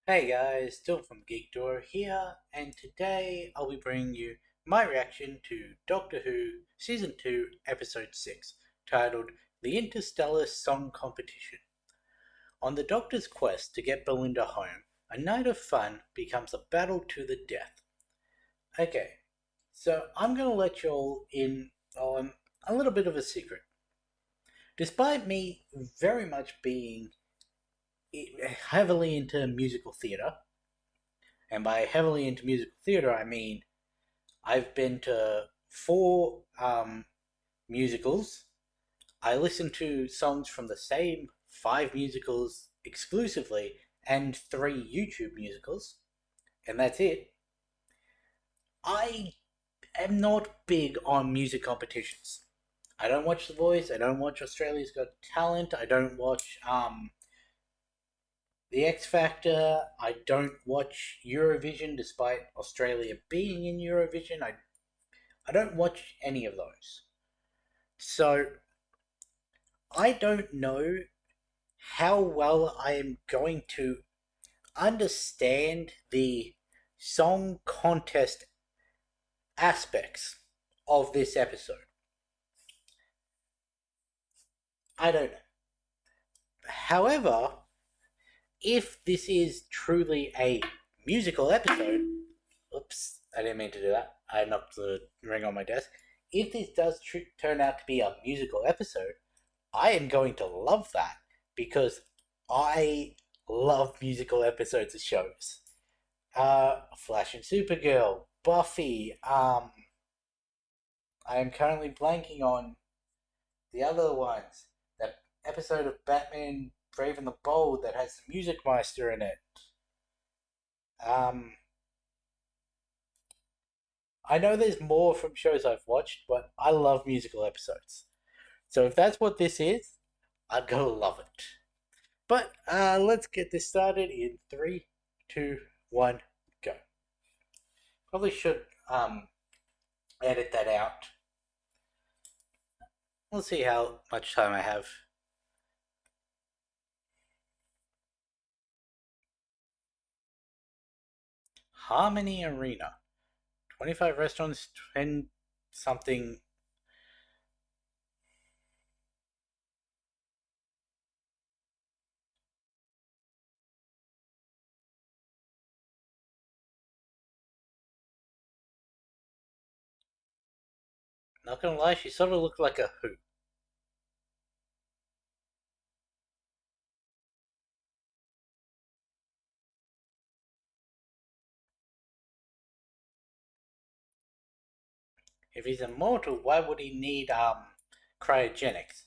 Hey guys, still from Geek Door here, and today I'll be bringing you my reaction to Doctor Who Season 2, Episode 6, titled The Interstellar Song Competition. On the Doctor's quest to get Belinda home, a night of fun becomes a battle to the death. Okay, so I'm gonna let you all in on a little bit of a secret. Despite me very much being heavily into musical theatre, and by heavily into musical theatre, I mean I've been to four musicals. I listen to songs from the same five musicals exclusively and three YouTube musicals, and that's it. I am not big on music competitions. I don't watch The Voice. I don't watch Australia's Got Talent. I don't watch The X Factor. I don't watch Eurovision, despite Australia being in Eurovision. I don't watch any of those. So I don't know how well I am going to understand the song contest aspects of this episode. I don't know. However, if this is truly a musical episode, oops, I didn't mean to do that. I knocked the ring on my desk. If this does turn out to be a musical episode, I am going to love that because I love musical episodes of shows. Flash and Supergirl, Buffy. I am currently blanking on the other ones. That episode of Batman Brave and the Bold that has the Music Meister in it. Um, I know there's more from shows I've watched, but I love musical episodes. So if that's what this is, I'm gonna love it. But let's get this started in three, two, one, go. Probably should edit that out. We'll see how much time I have. Harmony Arena. 25 restaurants, 10 something. Not gonna lie, she sort of looked like a Who. If he's immortal, why would he need cryogenics?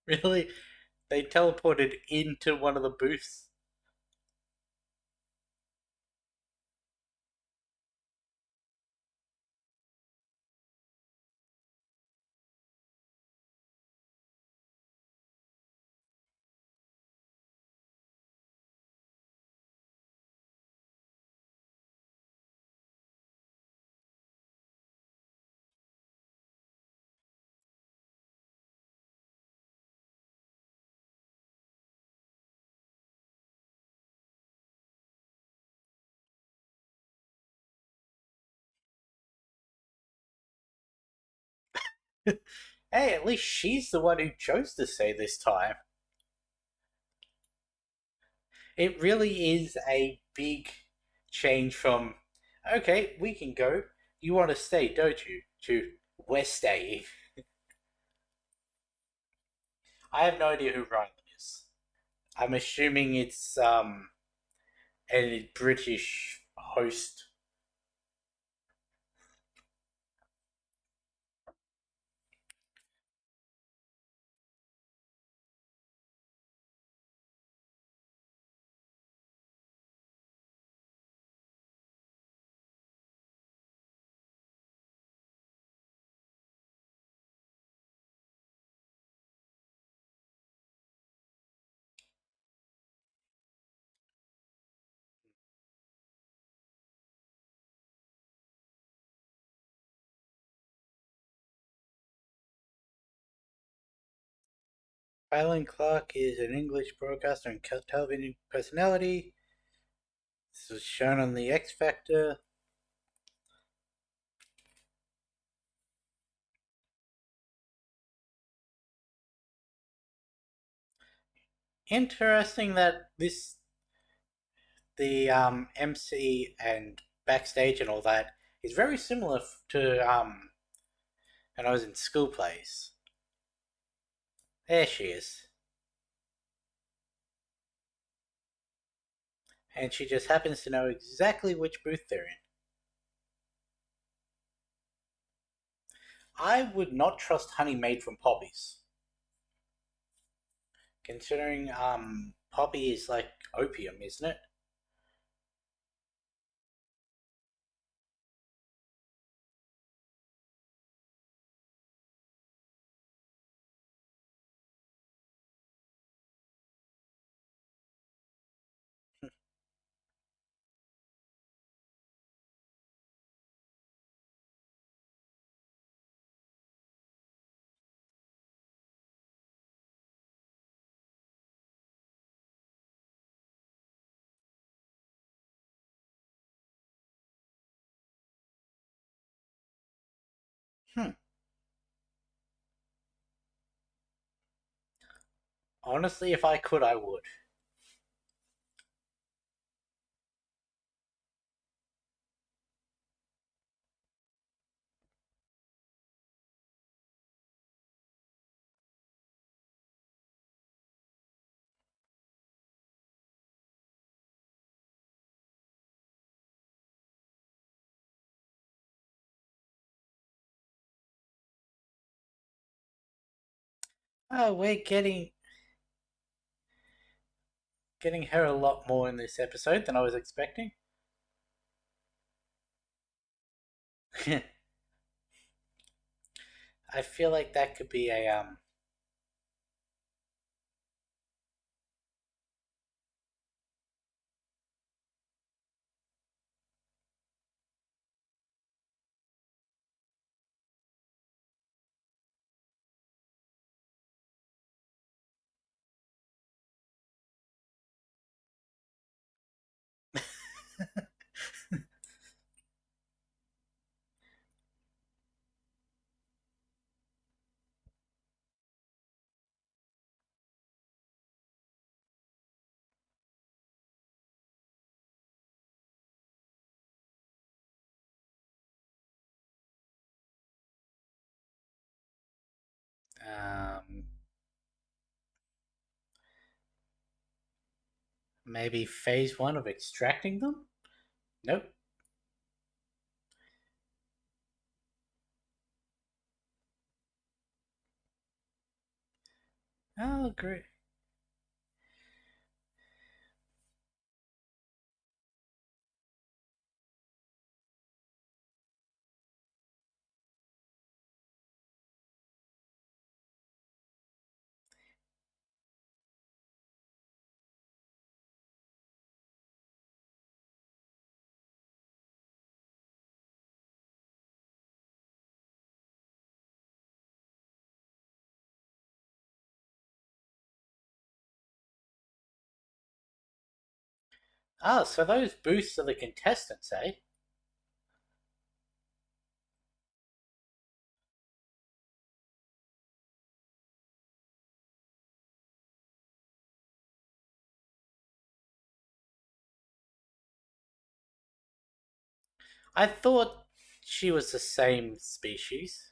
Really? They teleported into one of the booths? Hey, at least she's the one who chose to say this time. It really is a big change from, okay, we can go. You want to stay, don't you? To, we're staying. I have no idea who Ryan is. I'm assuming it's a British host. Alan Clark is an English broadcaster and television personality. This was shown on the X Factor. Interesting that the MC and backstage and all that is very similar to when I was in school plays. There she is. And she just happens to know exactly which booth they're in. I would not trust honey made from poppies, considering poppy is like opium, isn't it? Hmm. Honestly, if I could, I would. Oh, we're getting her a lot more in this episode than I was expecting. I feel like that could be a um maybe phase one of extracting them. Nope. Oh, great. Oh, so those boosts are the contestants, eh? I thought she was the same species.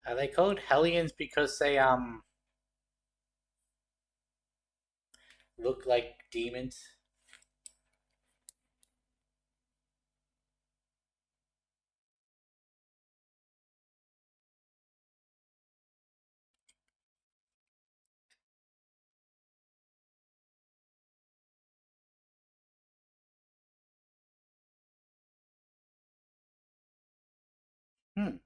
Are they called Hellions because they look like demons? Hmm.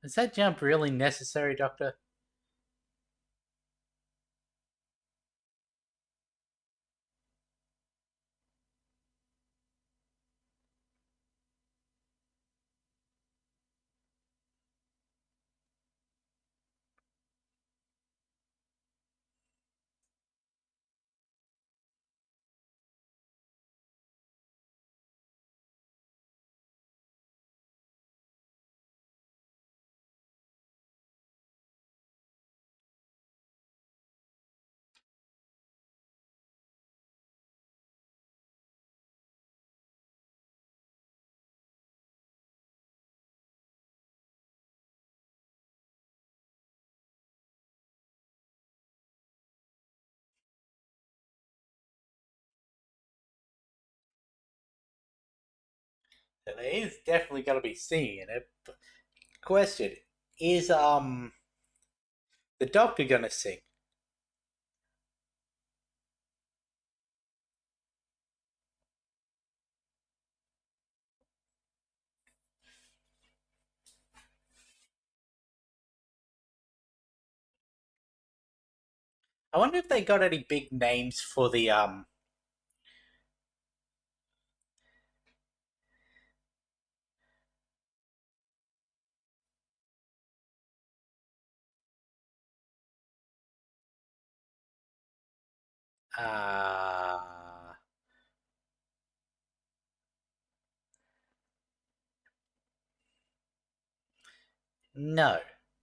Is that jump really necessary, Doctor? There is definitely going to be singing in it. Question: Is the Doctor going to sing? I wonder if they got any big names for the uh no.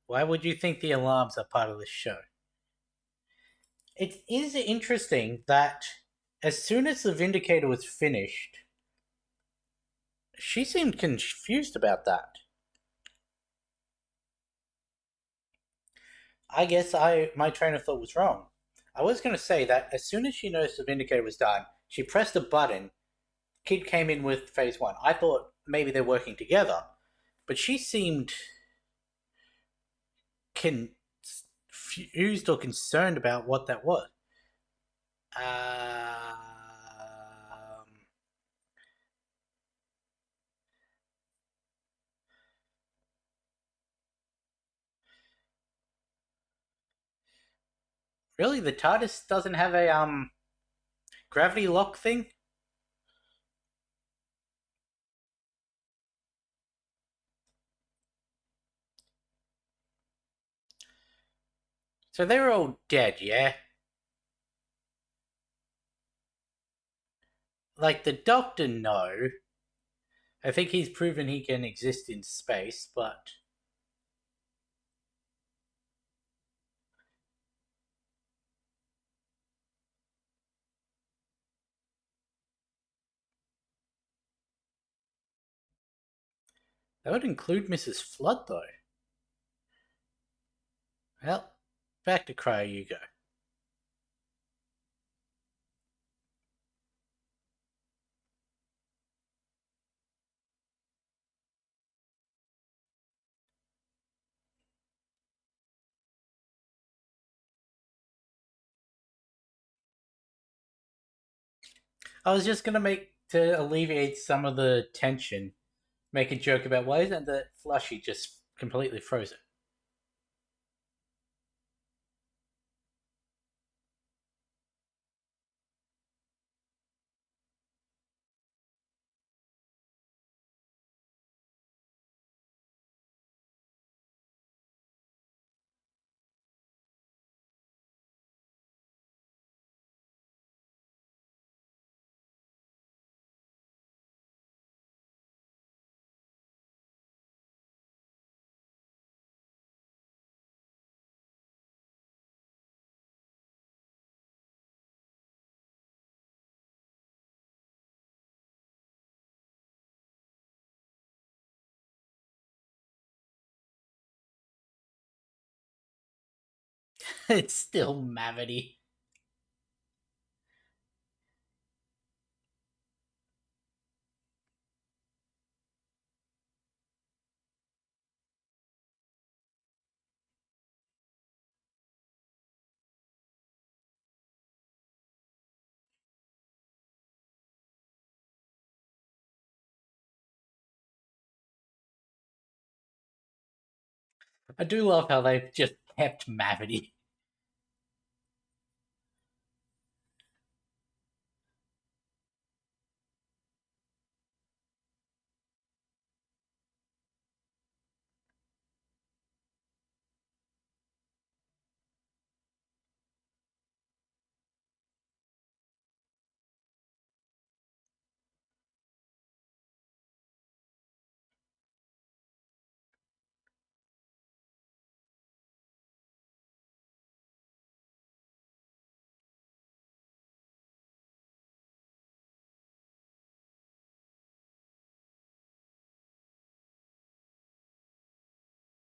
Why would you think the alarms are part of the show? It is interesting that as soon as the Vindicator was finished, she seemed confused about that. I guess my train of thought was wrong. I was going to say that as soon as she noticed the Vindicator was done, she pressed a button. Kid came in with Phase One. I thought maybe they're working together, but she seemed confused or concerned about what that was. Um, really, the TARDIS doesn't have a gravity lock thing. So they're all dead, yeah. Like the Doctor, no. I think he's proven he can exist in space, but that would include Mrs. Flood, though. Well, back to Cryo you go. I was just gonna make to alleviate some of the tension, make a joke about why isn't the flushy just completely frozen? It's still Mavity. I do love how they've just kept Mavity.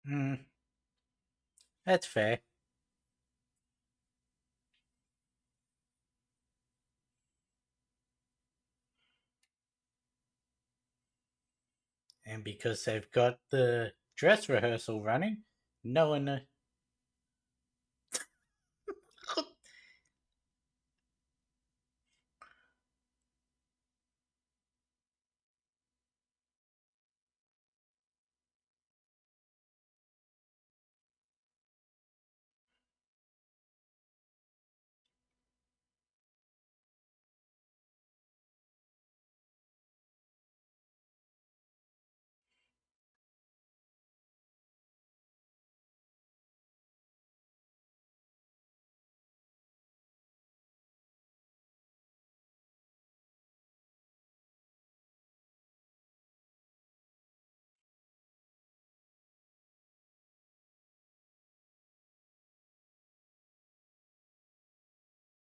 Hmm, that's fair. And because they've got the dress rehearsal running, no one.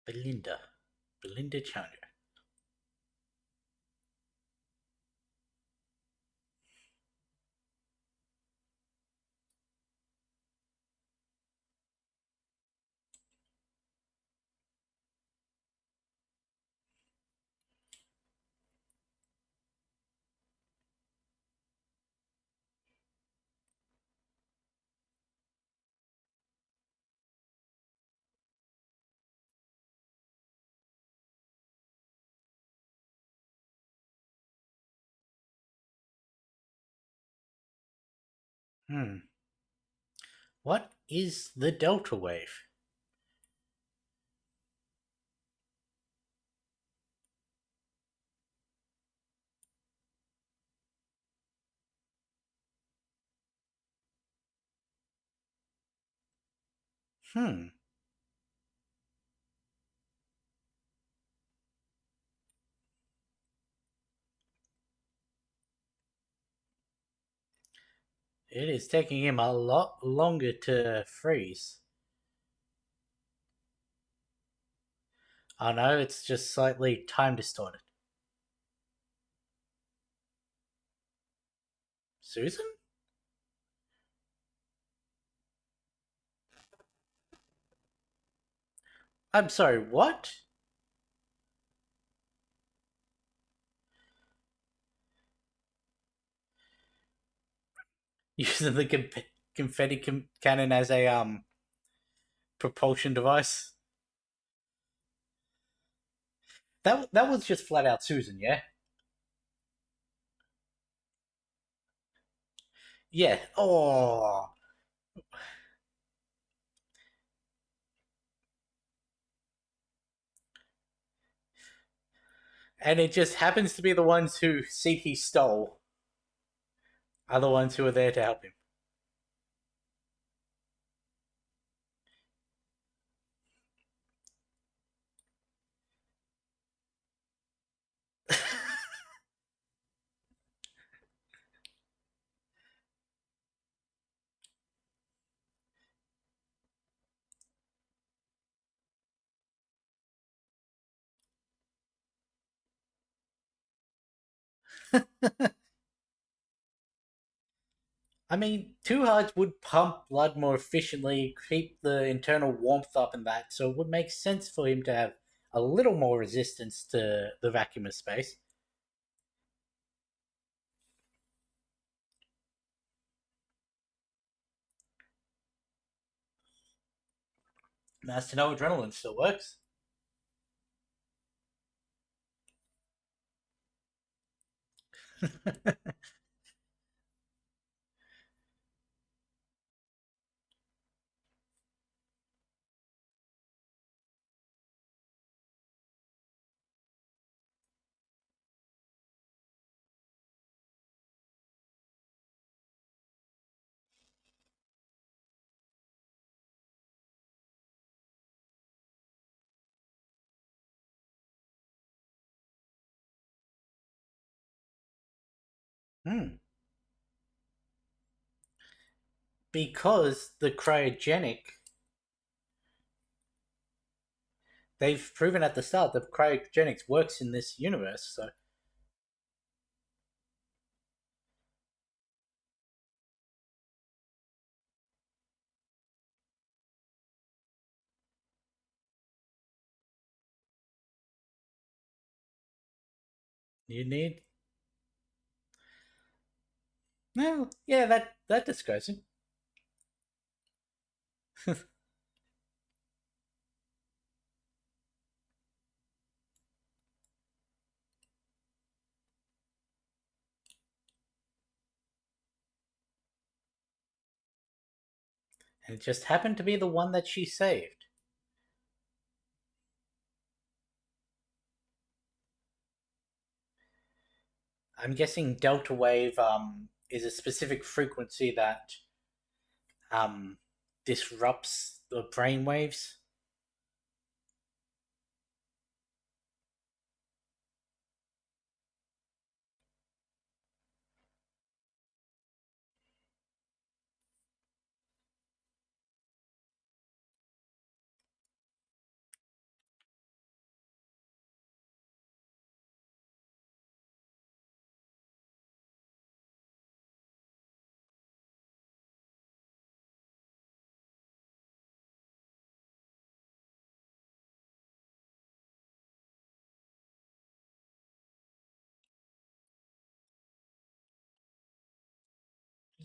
Belinda. Belinda Chandra. Hmm. What is the Delta Wave? Hmm. It is taking him a lot longer to freeze. Oh no, it's just slightly time distorted. Susan? I'm sorry, what? Using the confetti cannon as a propulsion device? That was just flat out Susan, yeah? Yeah. Oh. And it just happens to be the ones who CT stole are the ones who are there to help him. I mean, two hearts would pump blood more efficiently, keep the internal warmth up and that, so it would make sense for him to have a little more resistance to the vacuum of space. Nice to know adrenaline still works. Hmm. Because the cryogenic, they've proven at the start that cryogenics works in this universe, so you need. Well, yeah, that describes him. And it just happened to be the one that she saved. I'm guessing delta wave is a specific frequency that um disrupts the brain waves.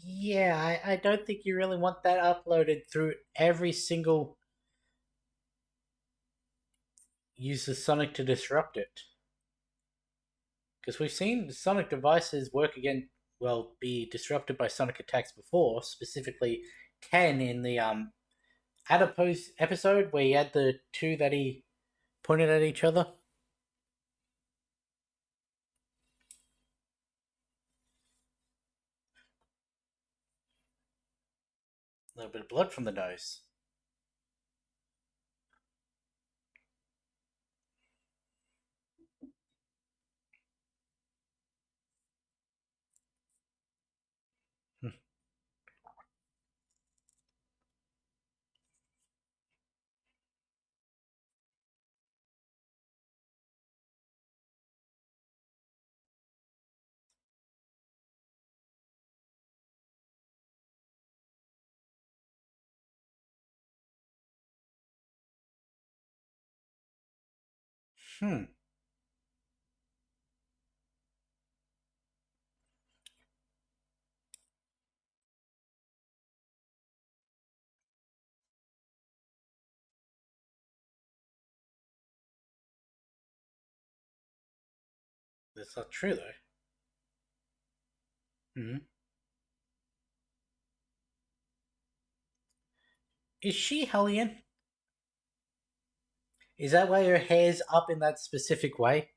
Yeah, I don't think you really want that uploaded through every single use of Sonic to disrupt it. Because we've seen Sonic devices work again, well, be disrupted by Sonic attacks before, specifically Ken in the Adipose episode where he had the two that he pointed at each other. A little bit of blood from the nose. Hmm, that's not true though. Hmm. Is she Hellion? Is that why her hair's up in that specific way?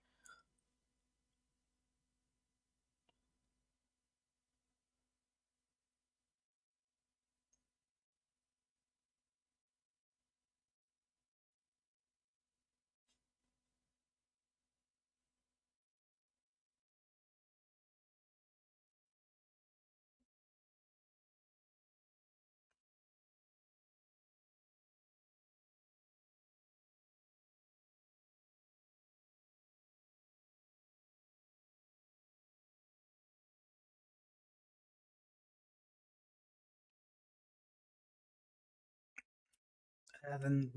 The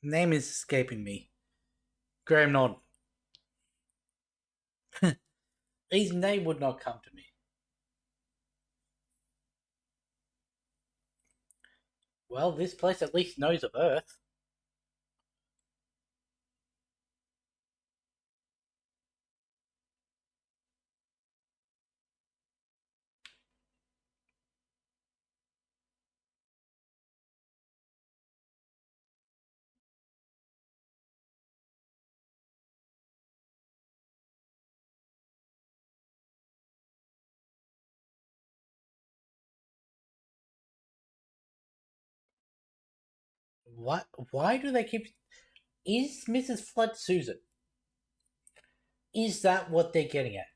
name is escaping me. Graham Norton. His name would not come to me. Well, this place at least knows of Earth. What? Why do they keep? Is Mrs. Flood Susan? Is that what they're getting at?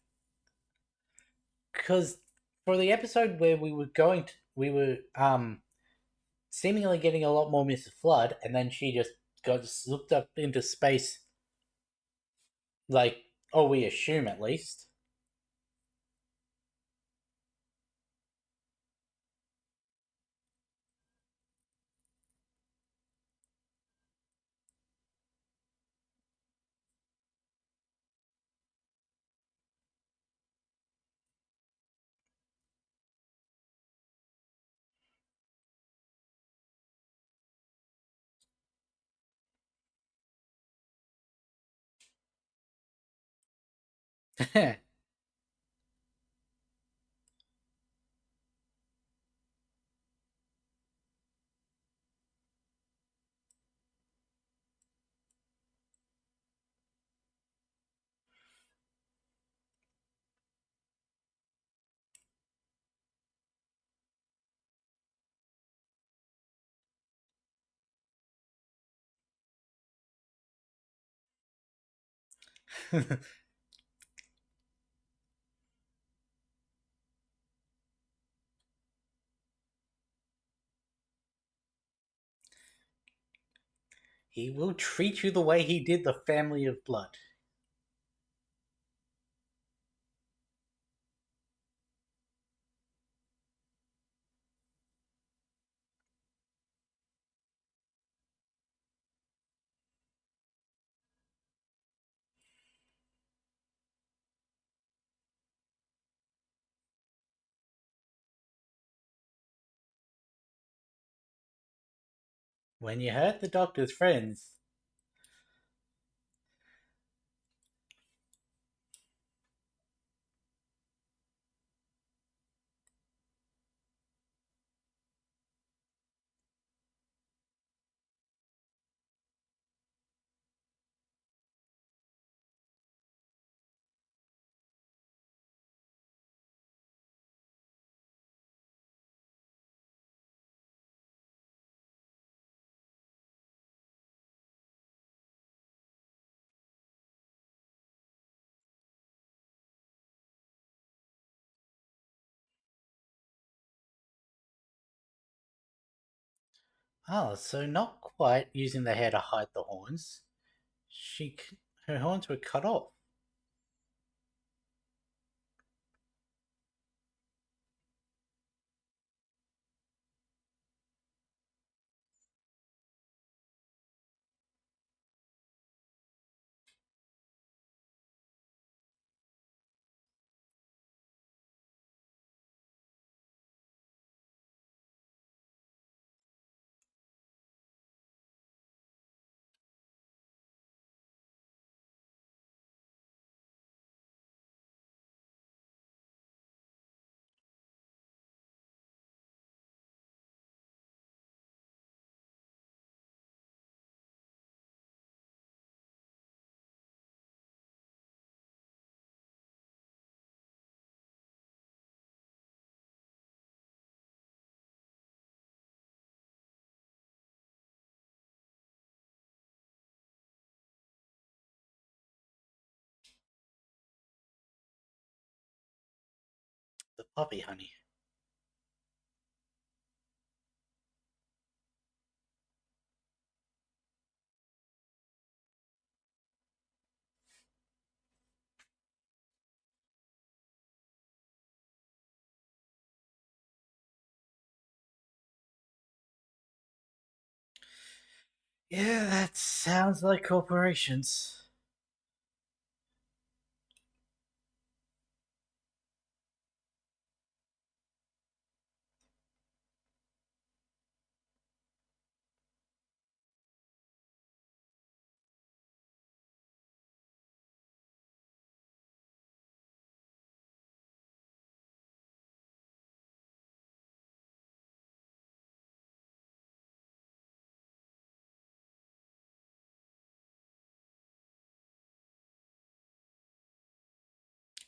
because for the episode where we were seemingly getting a lot more Mrs. Flood, and then she just got looked up into space, like, oh, we assume at least. He will treat you the way he did the family of blood. When you hurt the doctor's friends, oh, so not quite using the hair to hide the horns. She, her horns were cut off. The puppy, honey. Yeah, that sounds like corporations.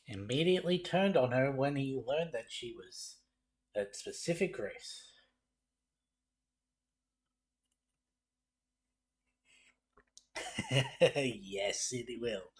Immediately turned on her when he learned that she was that specific race. Yes, it will.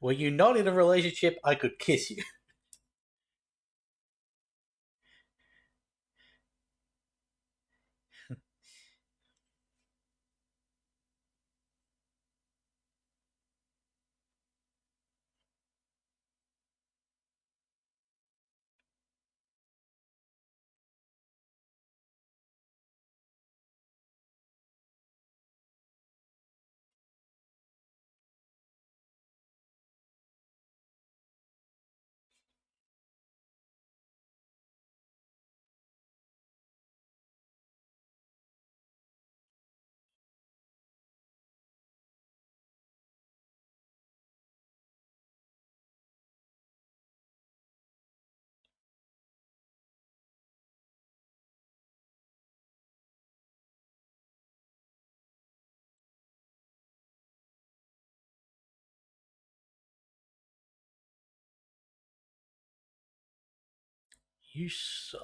Were you not in a relationship, I could kiss you. You suck.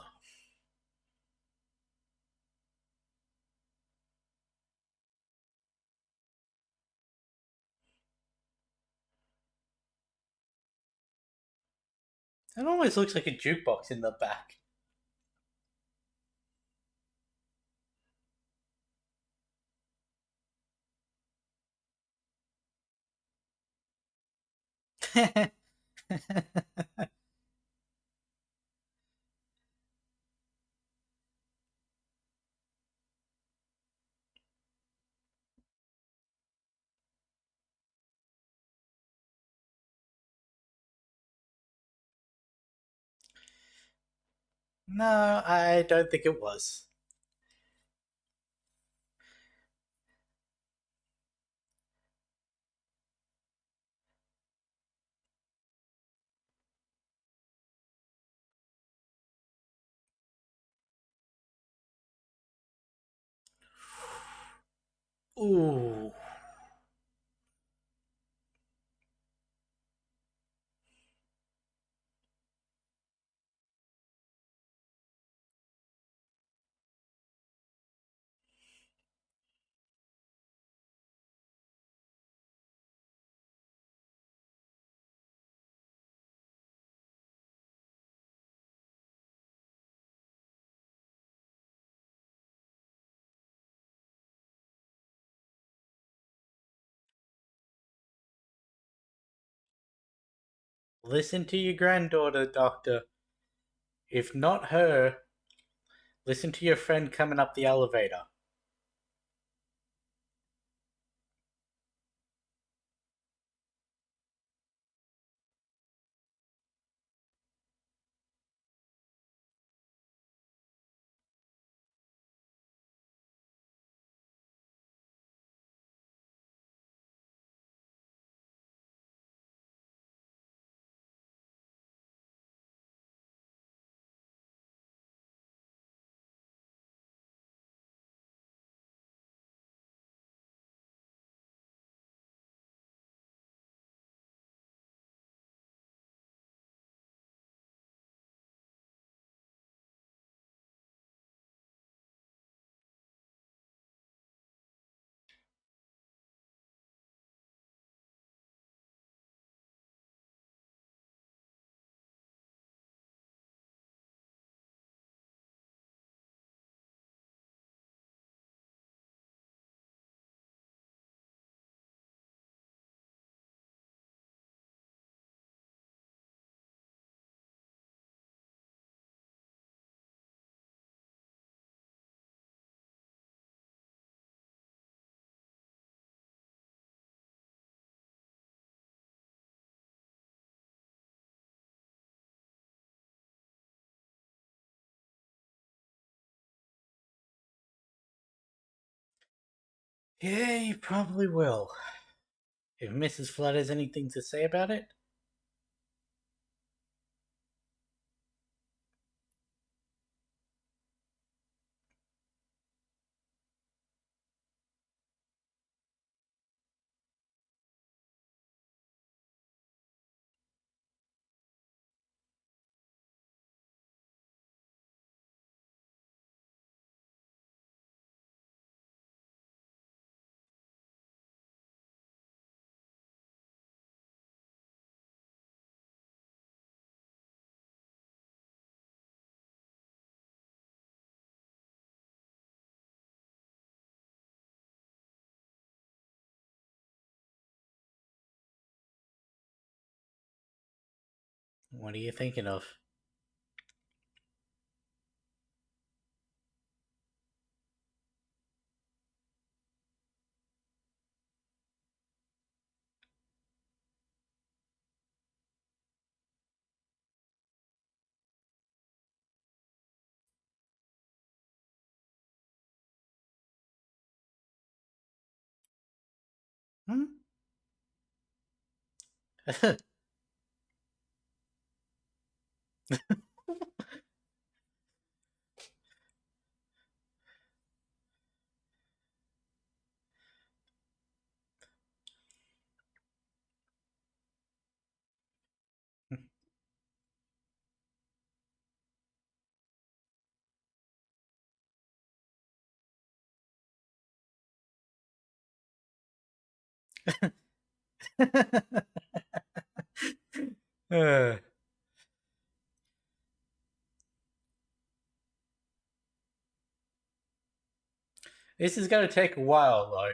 It almost looks like a jukebox in the back. No, I don't think it was. Ooh. Listen to your granddaughter, Doctor. If not her, listen to your friend coming up the elevator. Yeah, you probably will. If Mrs. Flood has anything to say about it. What are you thinking of? Hmm? Uh, this is going to take a while, though.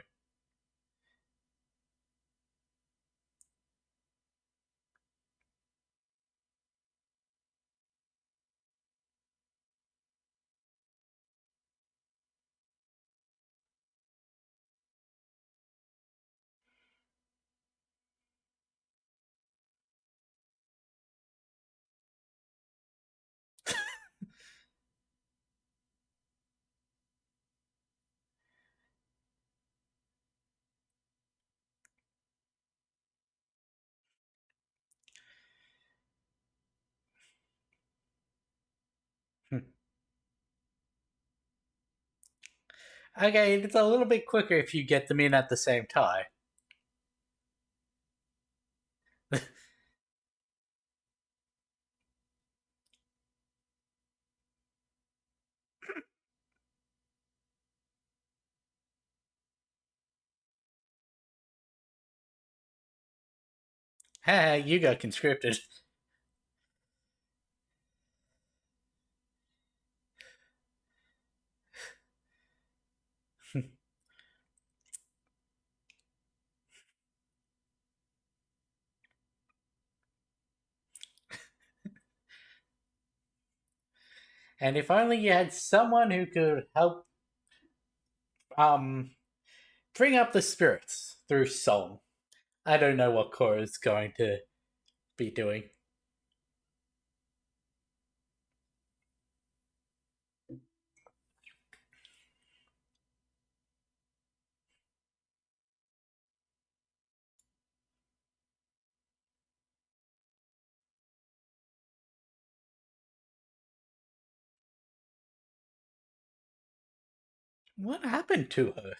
Okay, it's a little bit quicker if you get them in at the same time. You got conscripted. And if only you had someone who could help um bring up the spirits through song. I don't know what Cora is going to be doing. What happened to her?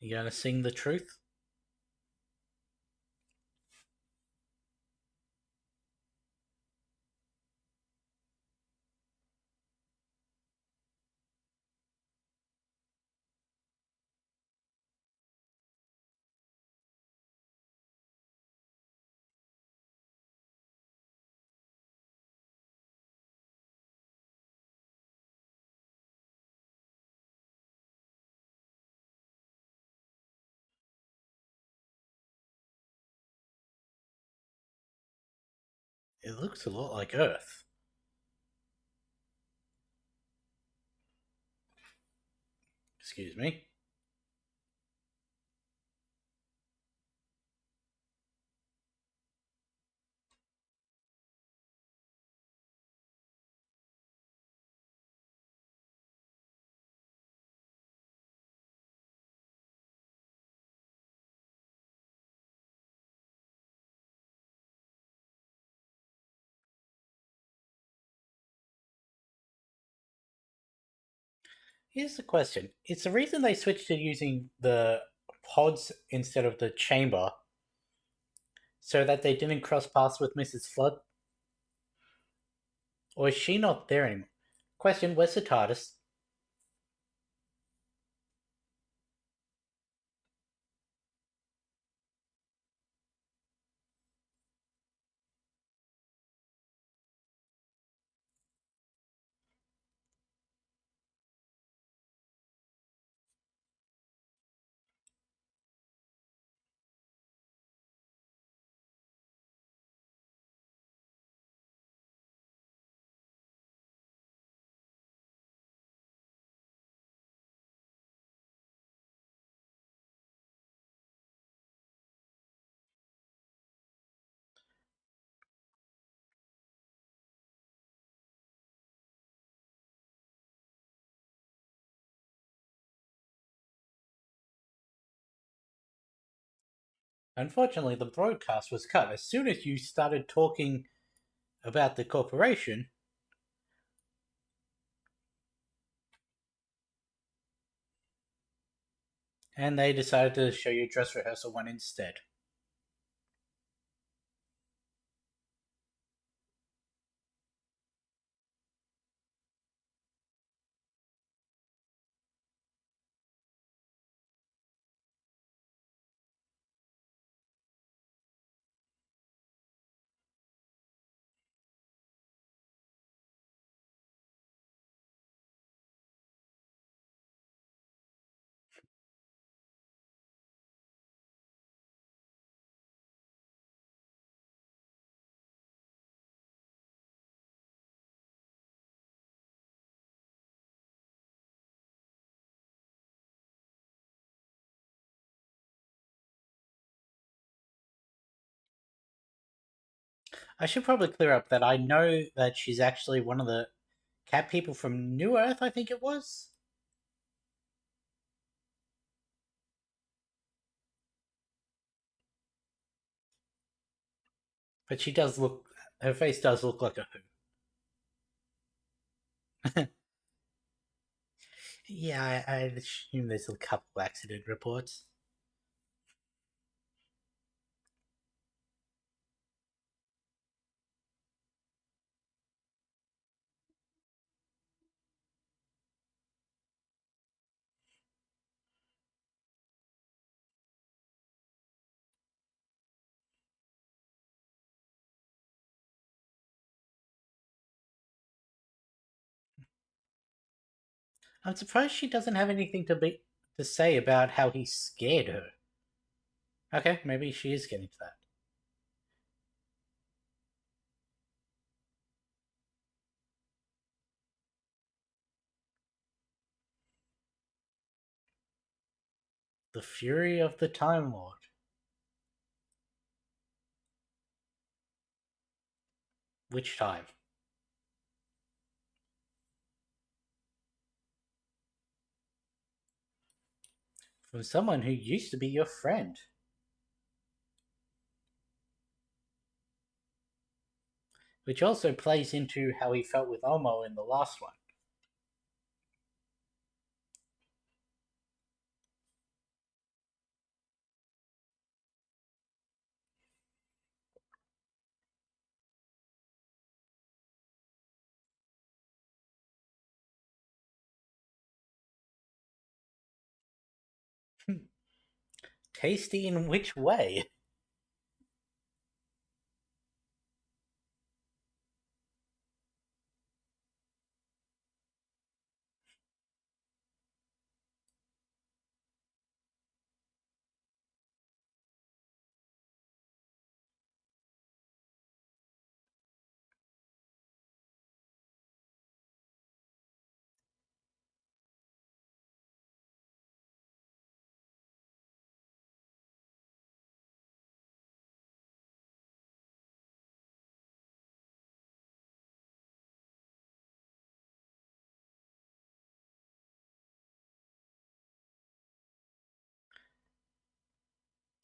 You gonna sing the truth? It looks a lot like Earth. Excuse me. Here's the question. It's the reason they switched to using the pods instead of the chamber so that they didn't cross paths with Mrs. Flood? Or is she not there anymore? Question, where's the TARDIS? Unfortunately, the broadcast was cut as soon as you started talking about the corporation, and they decided to show you dress rehearsal one instead. I should probably clear up that I know that she's actually one of the cat people from New Earth, I think it was. But she does look, her face does look like a Who. Yeah, I assume there's a couple accident reports. I'm surprised she doesn't have anything to say about how he scared her. Okay, maybe she is getting to that. The Fury of the Time Lord. Which time? From someone who used to be your friend. Which also plays into how he felt with Omo in the last one. Tasty in which way?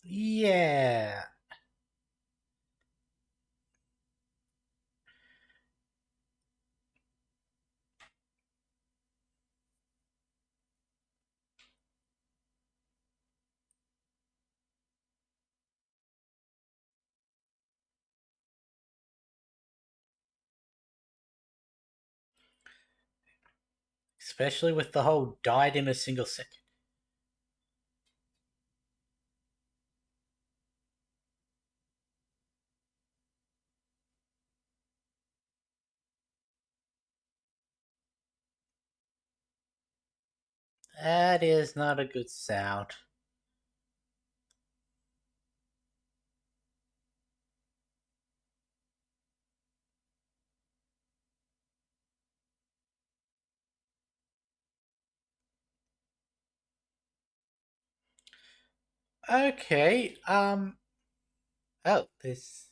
Yeah. Especially with the whole died in a single second. That is not a good sound. Okay, oh, this.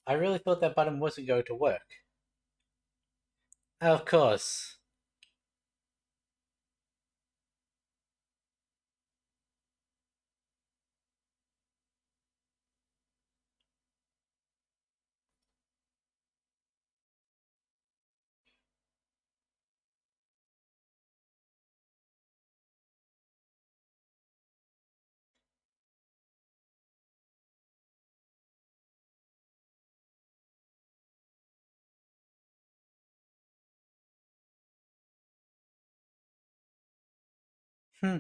I really thought that button wasn't going to work. Of course. Hmm.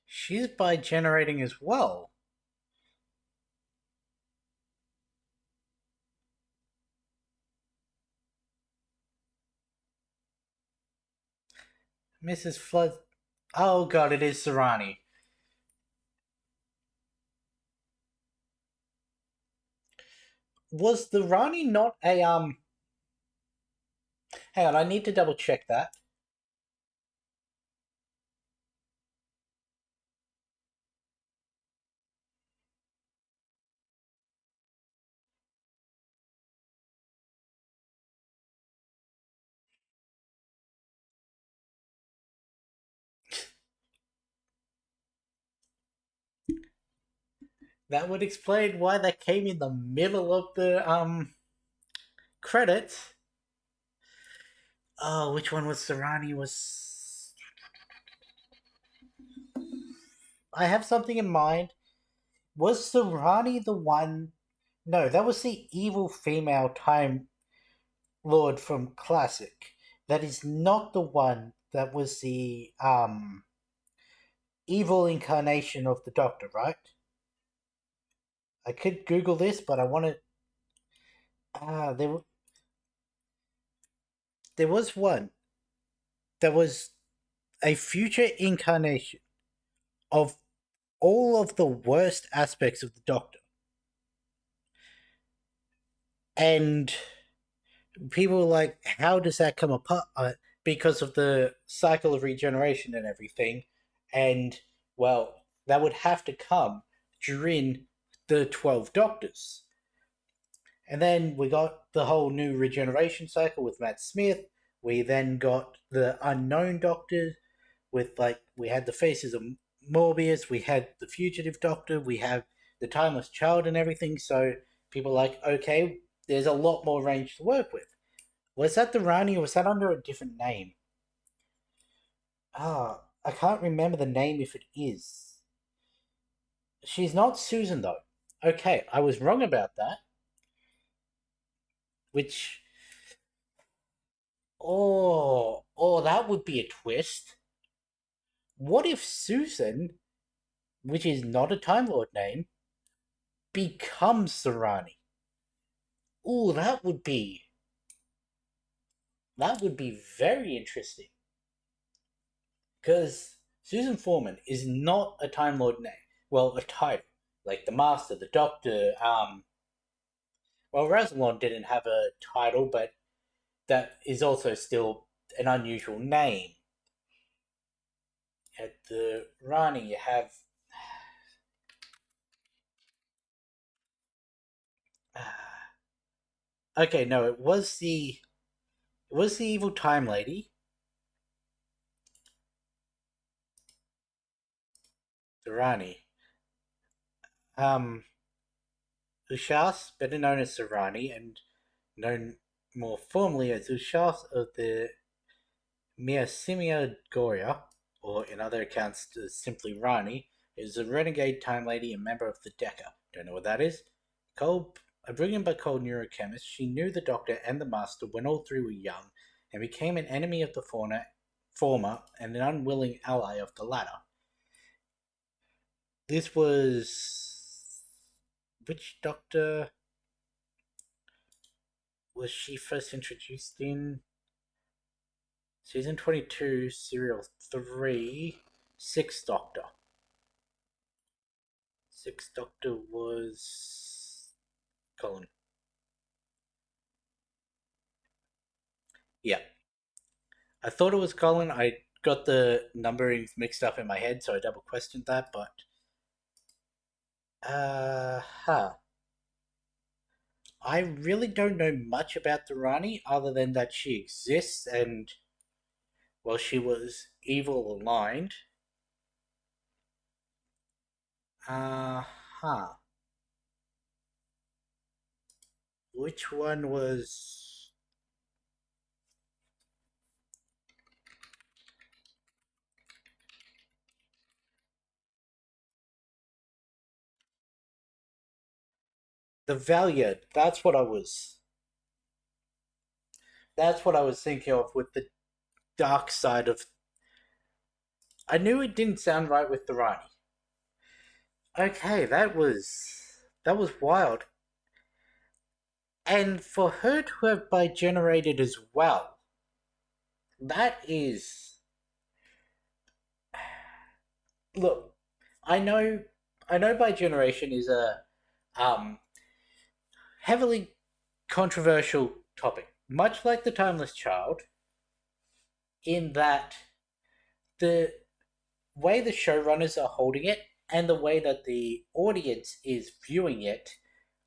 She's by generating as well. Mrs. Flood. Oh god, it is Serrani. Was the Rani not a Hang on, I need to double check that. That would explain why that came in the middle of the credits. Oh, which one was Serrani? Was I have something in mind? Was Serrani the one? No, that was the evil female Time Lord from Classic. That is not the one that was the evil incarnation of the Doctor, right? I could Google this, but I want to. There was one that was a future incarnation of all of the worst aspects of the Doctor, and people were like, "How does that come apart?" Because of the cycle of regeneration and everything, and well, that would have to come during the 12 Doctors. And then we got the whole new regeneration cycle with Matt Smith. We then got the unknown Doctor with, like, we had the faces of Morbius, we had the fugitive Doctor, we have the timeless child and everything. So people are like, okay, there's a lot more range to work with. Was that the Rani or was that under a different name? I can't remember the name if it is. She's not Susan though. Okay, I was wrong about that. Which, that would be a twist. What if Susan, which is not a Time Lord name, becomes Serrani? Oh, that would be very interesting. Because Susan Foreman is not a Time Lord name. Well, a title. Like the Master, the Doctor, well, Rassilon didn't have a title, but that is also still an unusual name. At the Rani, you have. Okay, no, it was the evil Time Lady, the Rani. Um, Ushas, better known as Serrani, and known more formally as Ushas of the Miasimia Goria, or in other accounts simply Rani, is a renegade time lady and member of the Decca. Don't know what that is? Cold, a brilliant but cold neurochemist, she knew the Doctor and the Master when all three were young, and became an enemy of the former and an unwilling ally of the latter. This was which Doctor was she first introduced in? Season 22, Serial 3, Sixth Doctor. Sixth Doctor was Colin. Yeah, I thought it was Colin. I got the numberings mixed up in my head, so I double questioned that. But huh. I really don't know much about the Rani other than that she exists and, well, she was evil aligned. Uh huh. Which one was the Valiant? That's what I was thinking of with the dark side of. I knew it didn't sound right with the Rani. Okay, that was wild. And for her to have bi-generated as well, that is. Look, I know, I know bi-generation is a um heavily controversial topic, much like the Timeless Child, in that the way the showrunners are holding it and the way that the audience is viewing it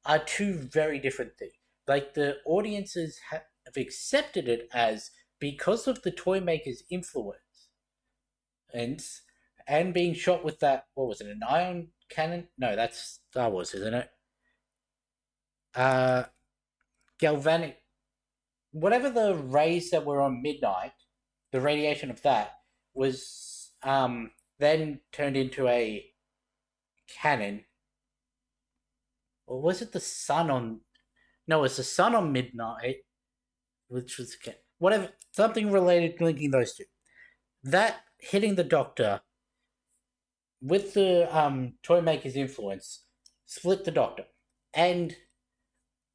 are two very different things. Like the audiences have accepted it as because of the toy maker's influence and being shot with that, what was it, an ion cannon? No, that's Star Wars, isn't it? Uh, galvanic, whatever the rays that were on Midnight, the radiation of that was then turned into a cannon. Or was it the sun on? No, it's the sun on Midnight, which was whatever, something related linking those two. That hitting the Doctor with the toy maker's influence split the Doctor, and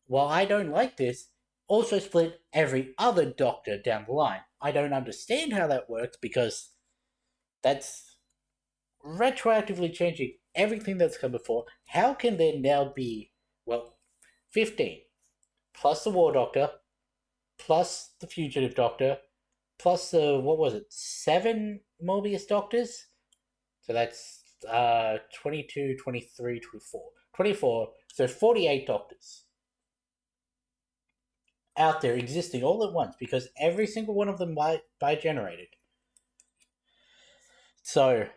while I don't like this, also split every other Doctor down the line. I don't understand how that works because that's retroactively changing everything that's come before. How can there now be, well, 15 plus the War Doctor, plus the Fugitive Doctor, plus the, what was it, 7 Morbius Doctors? So that's 22, 23, 24. 24, so 48 Doctors out there existing all at once because every single one of them bi-generated. So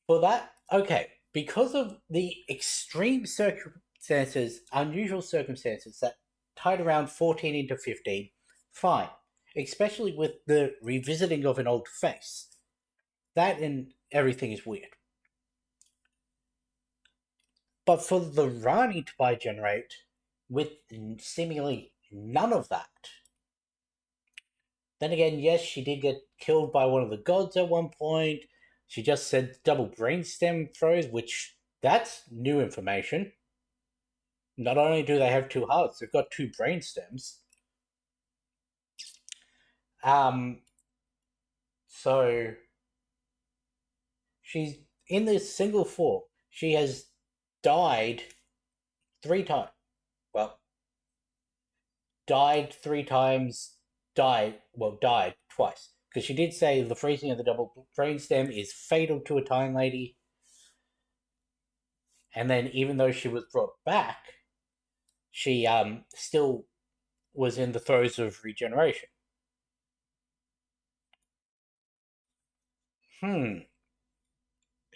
for that, okay, because of the extreme circumstances, unusual circumstances that tied around 14 into 15, fine. Especially with the revisiting of an old face. That and everything is weird. But for the Rani to bi-generate with seemingly none of that. Then again, yes, she did get killed by one of the gods at one point. She just said double brainstem throws, which that's new information. Not only do they have 2 hearts, they've got 2 brainstems. So she's in this single form. She has died 3 times. Well, died 3 times. Died twice. Because she did say the freezing of the double brainstem is fatal to a Time Lady. And then, even though she was brought back, she still was in the throes of regeneration.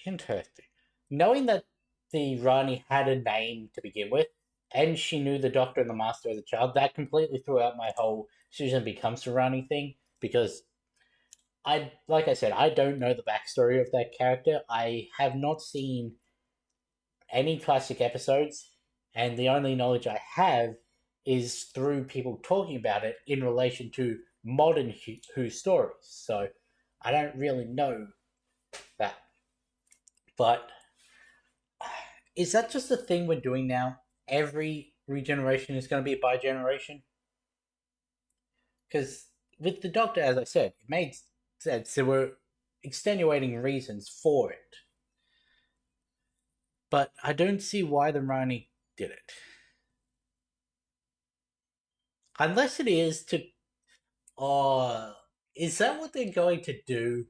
Interesting. Knowing that the Rani had a name to begin with, and she knew the Doctor and the Master as a child, that completely threw out my whole Susan becomes a Rani thing because like I said, I don't know the backstory of that character. I have not seen any classic episodes, and the only knowledge I have is through people talking about it in relation to modern Who stories. So I don't really know that. But is that just a thing we're doing now? Every regeneration is going to be a bi-generation? Because with the Doctor, as I said, it made sense. There were extenuating reasons for it. But I don't see why the Rani did it. Unless it is to. Is that what they're going to do?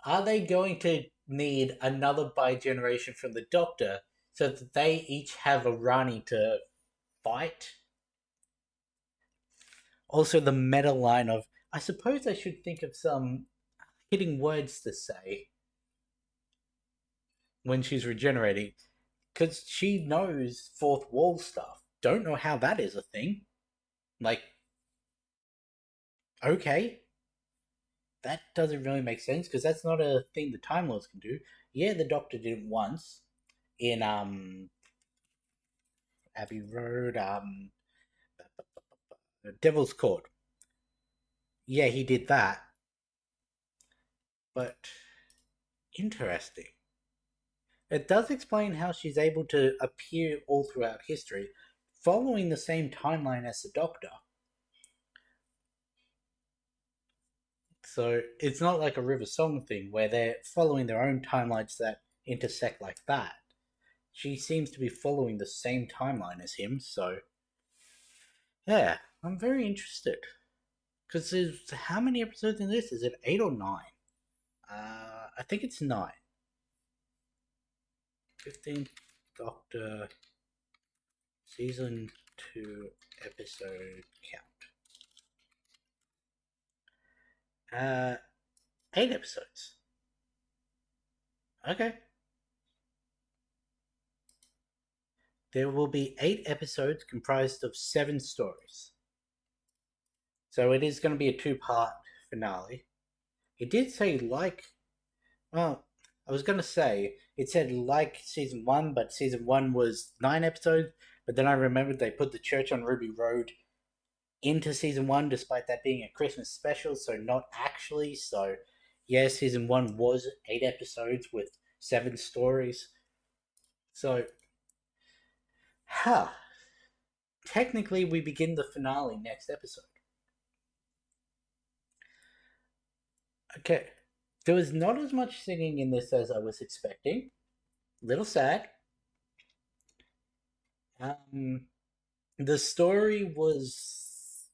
Are they going to need another bi-generation from the Doctor so that they each have a Rani to fight? Also, the meta line of, I suppose I should think of some hitting words to say when she's regenerating. Because she knows fourth wall stuff. Don't know how that is a thing. Like, okay, that doesn't really make sense because that's not a thing the Time Lords can do. Yeah, the Doctor did it once in Abbey Road, Devil's Court. Yeah, he did that, but interesting. It does explain how she's able to appear all throughout history, following the same timeline as the Doctor. So it's not like a River Song thing where they're following their own timelines that intersect like that. She seems to be following the same timeline as him, so yeah, I'm very interested. Because there's how many episodes in this? Is it 8 or 9? I think it's 9. 15th Doctor Season 2 episode count. 8 episodes. Okay. There will be 8 episodes comprised of 7 stories. So it is going to be a 2-part finale. It did say well, I was going to say, it said like season 1, but season 1 was 9 episodes, but then I remembered they put the Church on Ruby Road into season 1, despite that being a Christmas special, so not actually. So, yeah, season 1 was 8 episodes with 7 stories. So, technically, we begin the finale next episode. Okay, there was not as much singing in this as I was expecting. Little sad. The story was,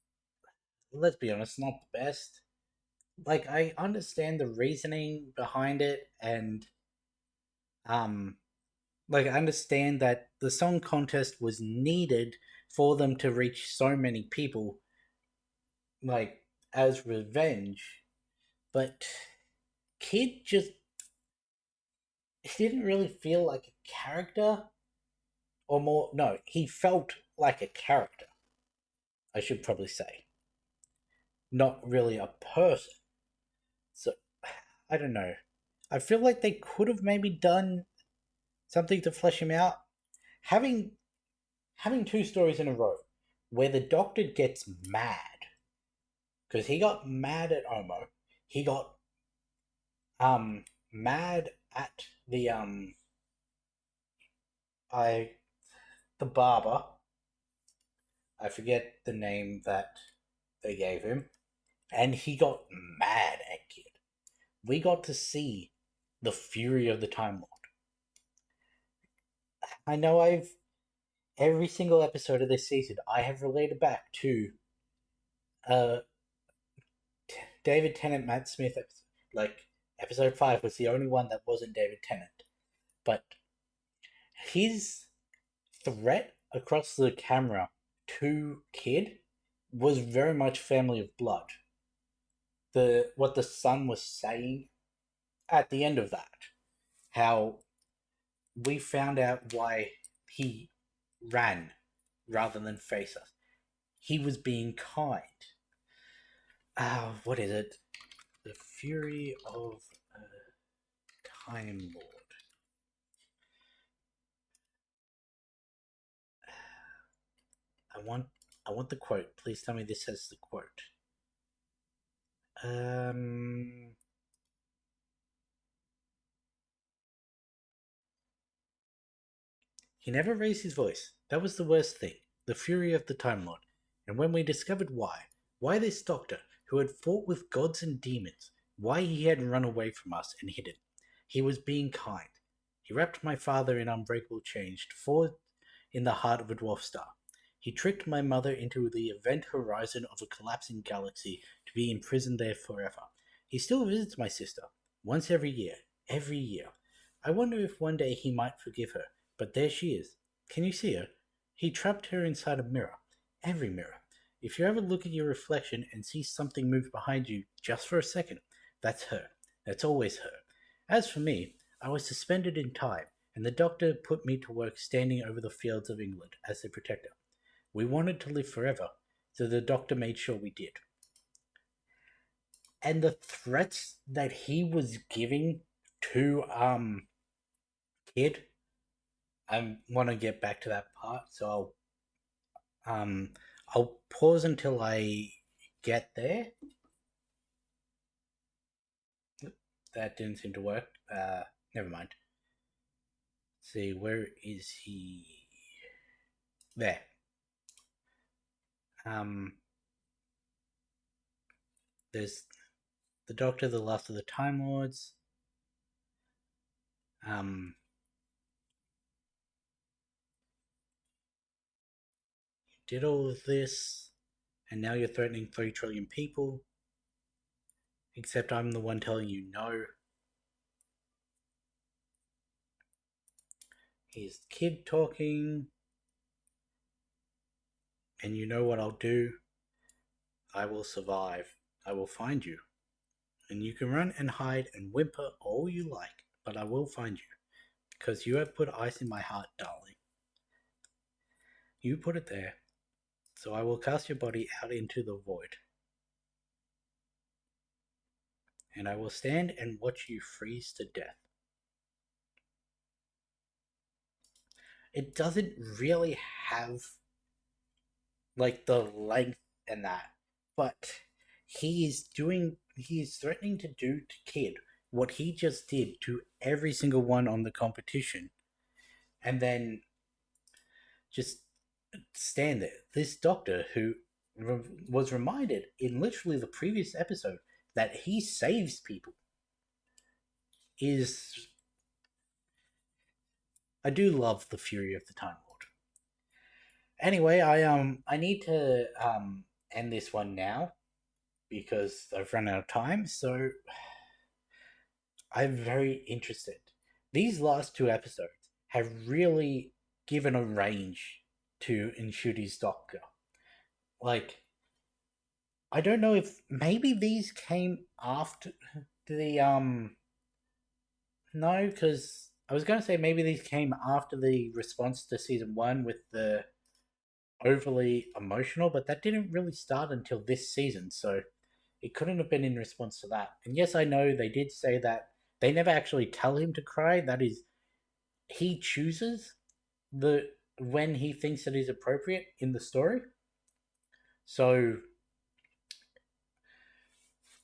let's be honest, not the best. Like, I understand the reasoning behind it, and like, I understand that the song contest was needed for them to reach so many people, like, as revenge. But Kid just, he didn't really feel like a character, or more, no, he felt like a character, I should probably say. Not really a person. So, I don't know. I feel like they could have maybe done something to flesh him out. Having having 2 stories in a row where the Doctor gets mad because he got mad at Omo, he got mad at I the barber. I forget the name that they gave him, and he got mad at Kid. We got to see the fury of the Time Lord. I know every single episode of this season I have related back to uh David Tennant, Matt Smith episode. Like, episode 5 was the only one that wasn't David Tennant. But his threat across the camera to Kid was very much Family of Blood. What the son was saying at the end of that, how we found out why he ran rather than face us. He was being kind. What is it? The Fury of Time Lord. I want I want the quote. Please tell me this has the quote. He never raised his voice. That was the worst thing. The fury of the Time Lord. And when we discovered why this doctor, who had fought with gods and demons, why he had run away from us and hidden, he was being kind. He wrapped my father in unbreakable chains, forward in the heart of a dwarf star. He tricked my mother into the event horizon of a collapsing galaxy to be imprisoned there forever. He still visits my sister, once every year, every year. I wonder if one day he might forgive her, but there she is. Can you see her? He trapped her inside a mirror, every mirror. If you ever look at your reflection and see something move behind you just for a second, that's her. That's always her. As for me, I was suspended in time, and the doctor put me to work standing over the fields of England as their protector. We wanted to live forever, so the doctor made sure we did. And the threats that he was giving to Kid, I want to get back to that part, so I'll pause until I get there. That didn't seem to work. Never mind. Let's see, where is he? There. There's the Doctor, the last of the Time Lords. Did all of this, and now you're threatening 3 trillion people. Except I'm the one telling you no. Here's the Kid talking. And you know what I'll do? I will survive. I will find you. And you can run and hide and whimper all you like, but I will find you. Because you have put ice in my heart, darling. You put it there. So I will cast your body out into the void. And I will stand and watch you freeze to death. It doesn't really have like the length and that, but he is threatening to do to Kid what he just did to every single one on the competition, and then just stand there. This doctor who was reminded in literally the previous episode that he saves people is... I do love the fury of the Time Lord. Anyway, I need to end this one now because I've run out of time, so I'm very interested. These last 2 episodes have really given a range to Nshuti's Doctor. Like, I don't know if maybe these came after the no, because I was going to say maybe these came after the response to season 1 with the overly emotional, but that didn't really start until this season, so it couldn't have been in response to that. And yes, I know they did say that they never actually tell him to cry. That is, he chooses the when he thinks it is appropriate in the story. So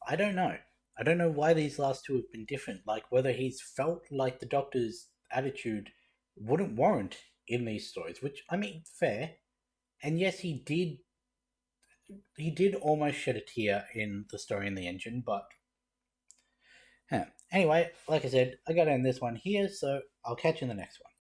I don't know. I don't know why these last 2 have been different. Like whether he's felt like the Doctor's attitude wouldn't warrant in these stories, which I mean, fair. And yes, he did almost shed a tear in the story in the engine, but anyway, like I said, I gotta end this one here, so I'll catch you in the next one.